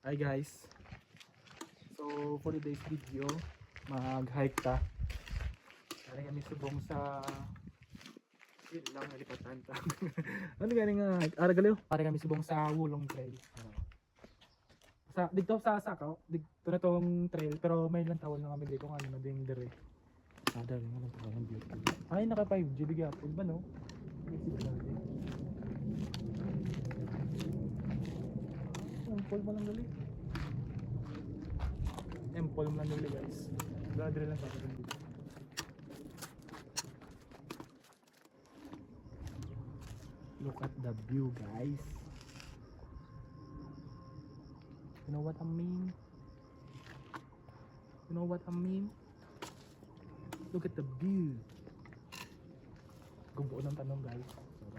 Hi guys. So for today's video, mag-hike ta. Kaya kami subong sa silang nalipatan ta. Ano galing nga aragaliw? Para kami subong sa Wulong Trail. Sa dito sa Sakaw, dito na tong trail pero may ilang tawon lang kami dito kung ano na ding dire. Ada rin ano tawon ng beauty. Ay naka 5G bigyan po ba no? Empol mo lang dali. Empol mo lang dali guys. Dire lang sa atin dito. Look at the view guys. You know what I mean? You know what I mean? Look at the view. Gumbuo ng tanong guys. So,